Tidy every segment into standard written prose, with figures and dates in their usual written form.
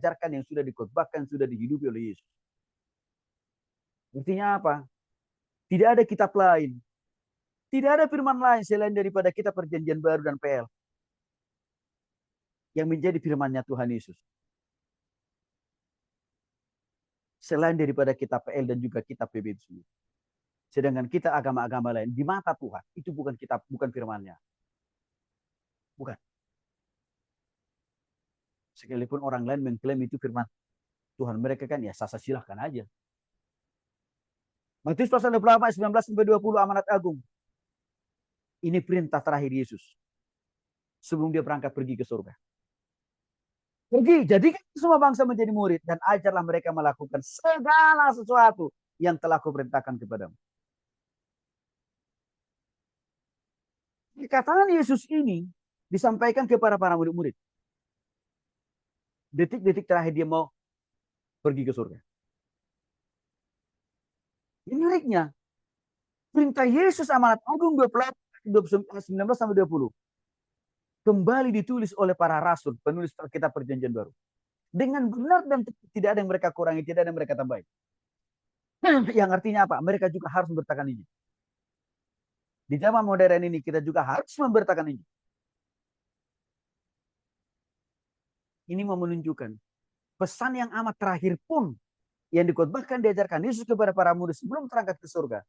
diajarkan, yang sudah dikhotbahkan, sudah dihidupi oleh Yesus. Artinya apa? Tidak ada kitab lain. Tidak ada firman lain selain daripada kitab perjanjian baru dan PL. Yang menjadi firmannya Tuhan Yesus. Selain daripada kitab PL dan juga kitab PB itu. Sedangkan kita agama-agama lain, di mata Tuhan, itu bukan kitab, bukan firmannya. Bukan. Sekalipun orang lain mengklaim itu firman Tuhan mereka kan, ya sasa silahkan aja. Matius pasal 24, 19-20 amanat agung. Ini perintah terakhir Yesus. Sebelum dia berangkat pergi ke surga. Pergi, jadikan semua bangsa menjadi murid. Dan ajarlah mereka melakukan segala sesuatu yang telah kuperintahkan kepadamu. Perkataan Yesus ini disampaikan kepada para murid-murid. Detik-detik terakhir dia mau pergi ke surga. Menariknya, perintah Yesus amanat agung 19-20 kembali ditulis oleh para rasul, penulis kitab perjanjian baru. Dengan benar dan tidak ada yang mereka kurangi, tidak ada yang mereka tambahi. Yang artinya apa? Mereka juga harus memberitakan Injil. Di zaman modern ini kita juga harus memberitakan Injil. Ini mau menunjukkan pesan yang amat terakhir pun yang dikhotbahkan diajarkan Yesus kepada para murid sebelum terangkat ke surga.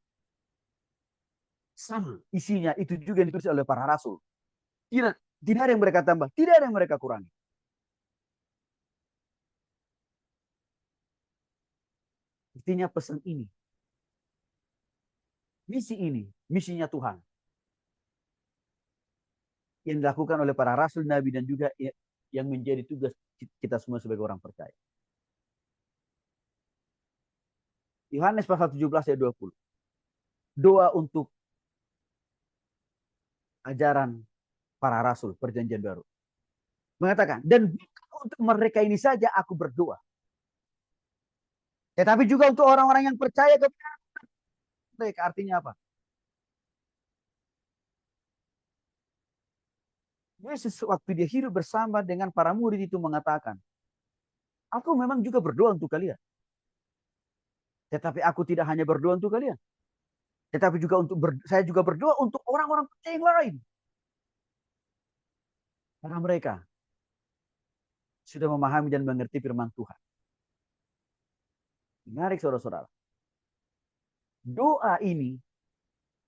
Sama isinya itu juga ditulis oleh para rasul. Tidak ada yang mereka tambah, tidak ada yang mereka kurangi. Artinya pesan ini, misi ini, misinya Tuhan. Yang dilakukan oleh para rasul, nabi, dan juga yang menjadi tugas kita semua sebagai orang percaya. Yohanes pasal 17 ayat 20. Doa untuk ajaran para rasul perjanjian baru. Mengatakan, dan untuk mereka ini saja aku berdoa. Tetapi juga untuk orang-orang yang percaya kepada mereka. Artinya apa? Yesus waktu dia hidup bersama dengan para murid itu mengatakan, aku memang juga berdoa untuk kalian. Tetapi aku tidak hanya berdoa untuk kalian. Tetapi juga saya juga berdoa untuk orang-orang percaya yang lain. Karena mereka sudah memahami dan mengerti firman Tuhan. Menarik saudara-saudara. Doa ini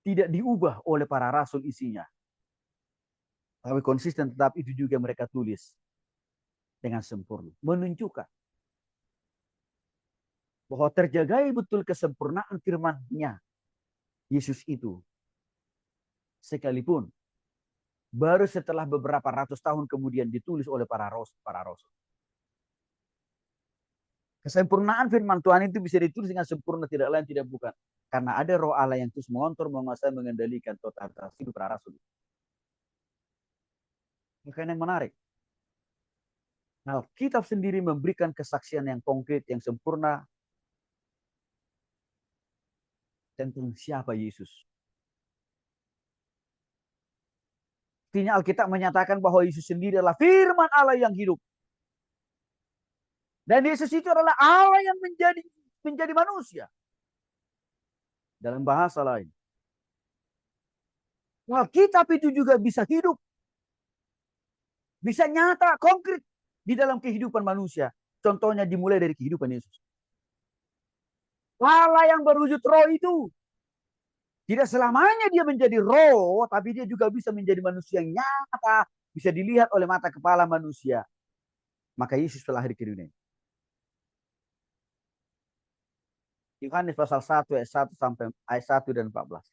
tidak diubah oleh para rasul isinya. Tapi konsisten, tetap itu juga mereka tulis dengan sempurna. Menunjukkan bahwa terjagai betul kesempurnaan firman-Nya Yesus itu. Sekalipun baru setelah beberapa ratus tahun kemudian ditulis oleh para rasul. Kesempurnaan firman Tuhan itu bisa ditulis dengan sempurna, tidak lain tidak bukan. Karena ada roh Allah yang terus mengontrol, menguasai, mengendalikan totalitas hidup para rasul. Bukan yang menarik. Alkitab sendiri memberikan kesaksian yang konkret, yang sempurna tentang siapa Yesus. Artinya Alkitab menyatakan bahwa Yesus sendiri adalah firman Allah yang hidup. Dan Yesus itu adalah Allah yang menjadi manusia. Dalam bahasa lain. Alkitab itu juga bisa hidup. Bisa nyata, konkret di dalam kehidupan manusia. Contohnya dimulai dari kehidupan Yesus. Allah yang berwujud roh itu tidak selamanya dia menjadi roh, tapi dia juga bisa menjadi manusia yang nyata, bisa dilihat oleh mata kepala manusia. Maka Yesus telah lahir ke dunia. Yohanes pasal 1 ayat 1 sampai ayat 1 dan 14.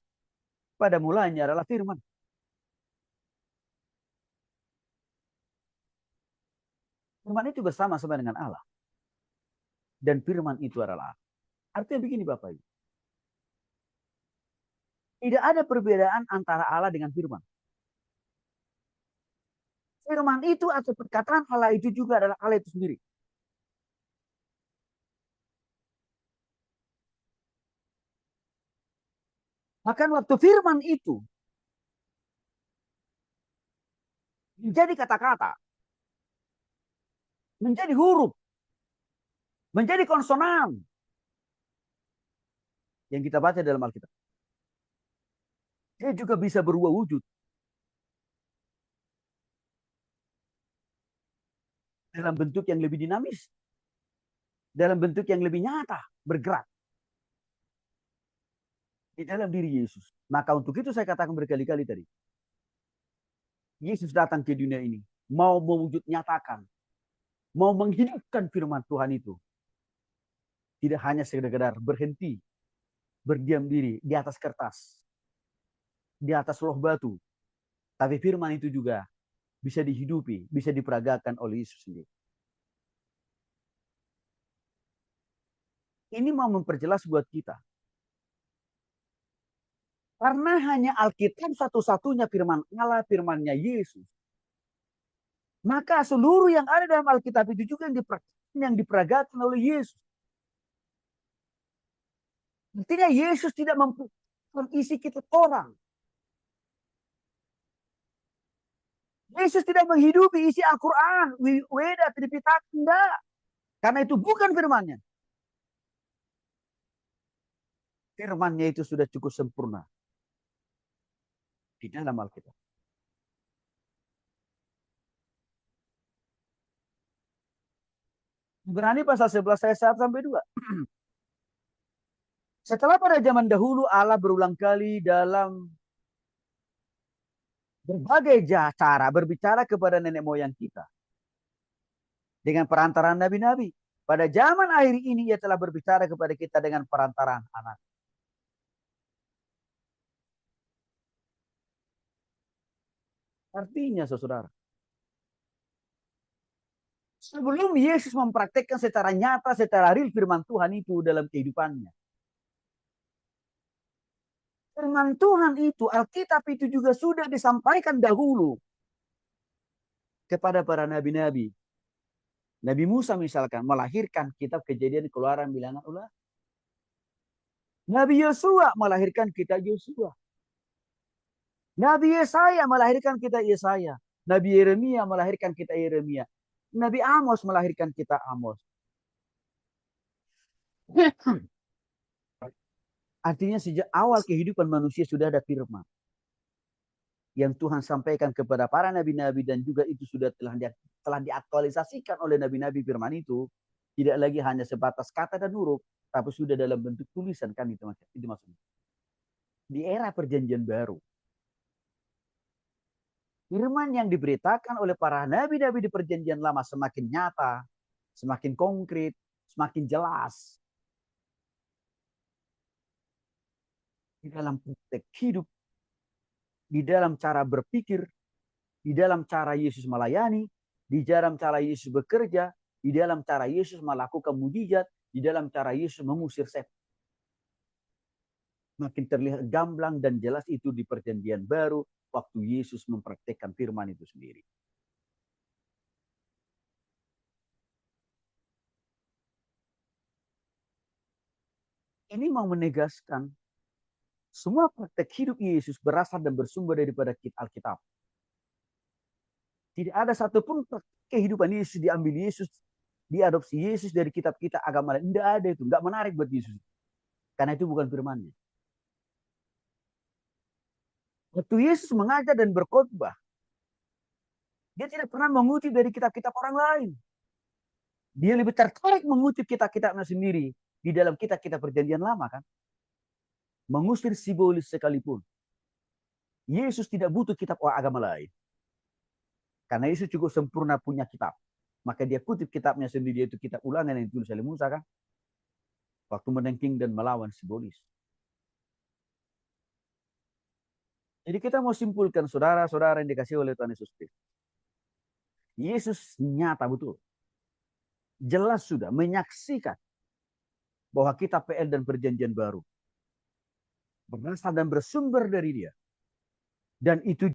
Pada mulanya adalah firman. Firman itu bersama-sama dengan Allah. Dan firman itu adalah Allah. Artinya begini Bapak Ibu. Tidak ada perbedaan antara Allah dengan firman. Firman itu atau perkataan Allah itu juga adalah Allah itu sendiri. Bahkan waktu firman itu menjadi kata-kata, menjadi huruf, menjadi konsonan yang kita baca dalam Alkitab. Dia juga bisa berubah wujud dalam bentuk yang lebih dinamis, dalam bentuk yang lebih nyata, bergerak di dalam diri Yesus. Maka untuk itu saya katakan berkali-kali tadi, Yesus datang ke dunia ini mau mewujud nyatakan, mau menghidupkan firman Tuhan itu. Tidak hanya sekedar berhenti, berdiam diri di atas kertas, di atas loh batu. Tapi firman itu juga bisa dihidupi, bisa diperagakan oleh Yesus sendiri. Ini mau memperjelas buat kita. Karena hanya Alkitab satu-satunya firman Allah, firmannya Yesus. Maka seluruh yang ada dalam Alkitab itu juga yang diperagakan oleh Yesus. Artinya Yesus tidak mengisi kita orang. Yesus tidak menghidupi isi Al-Quran, Weda, Tripitaka, enggak. Karena itu bukan firmannya. Firmannya itu sudah cukup sempurna di dalam Alkitab. Ibrani pasal 11 ayat 1 sampai 2. Setelah pada zaman dahulu Allah berulang kali dalam berbagai cara berbicara kepada nenek moyang kita. Dengan perantaraan nabi-nabi. Pada zaman akhir ini ia telah berbicara kepada kita dengan perantaraan anak. Artinya saudara, sebelum Yesus mempraktekkan secara nyata, secara real firman Tuhan itu dalam kehidupannya. Firman Tuhan itu, Alkitab itu juga sudah disampaikan dahulu kepada para nabi-nabi. Nabi Musa misalkan melahirkan kitab Kejadian, Keluaran, Bilangan, Ulangan. Nabi Yosua melahirkan kitab Yosua. Nabi Yesaya melahirkan kitab Yesaya. Nabi Yeremia melahirkan kitab Yeremia. Nabi Amos melahirkan kitab Amos. Artinya sejak awal kehidupan manusia sudah ada firman yang Tuhan sampaikan kepada para nabi-nabi, dan juga itu sudah telah diaktualisasikan oleh nabi-nabi firman itu, tidak lagi hanya sebatas kata dan huruf, tapi sudah dalam bentuk tulisan, kan itu maksudnya. Di era perjanjian baru, firman yang diberitakan oleh para nabi-nabi di perjanjian lama semakin nyata, semakin konkret, semakin jelas di dalam praktek hidup, di dalam cara berpikir, di dalam cara Yesus melayani, di dalam cara Yesus bekerja, di dalam cara Yesus melakukan mujizat, di dalam cara Yesus mengusir setan. Makin terlihat gamblang dan jelas itu di perjanjian baru waktu Yesus mempraktekkan firman itu sendiri. Ini mau menegaskan semua praktek hidup Yesus berasal dan bersumber daripada Alkitab. Tidak ada satupun kehidupan Yesus diambil Yesus, diadopsi Yesus dari kitab kita agama lain. Tidak ada itu. Tidak menarik buat Yesus. Karena itu bukan firman-Nya. Waktu Yesus mengajar dan berkhotbah, dia tidak pernah mengutip dari kitab-kitab orang lain. Dia lebih tertarik mengutip kitab-kitabnya sendiri di dalam kitab-kitab perjanjian lama, kan? Mengusir simbolis sekalipun. Yesus tidak butuh kitab agama lain. Karena Yesus cukup sempurna punya kitab. Maka dia kutip kitabnya sendiri, yaitu kitab Ulangan yang ditulis oleh Musa, kan? Waktu menengking dan melawan simbolis. Jadi kita mau simpulkan, saudara-saudara yang dikasih oleh Tuhan Yesus Kristus. Yesus nyata betul. Jelas sudah menyaksikan bahwa kitab PL dan perjanjian baru berasal dan bersumber dari dia. Dan itu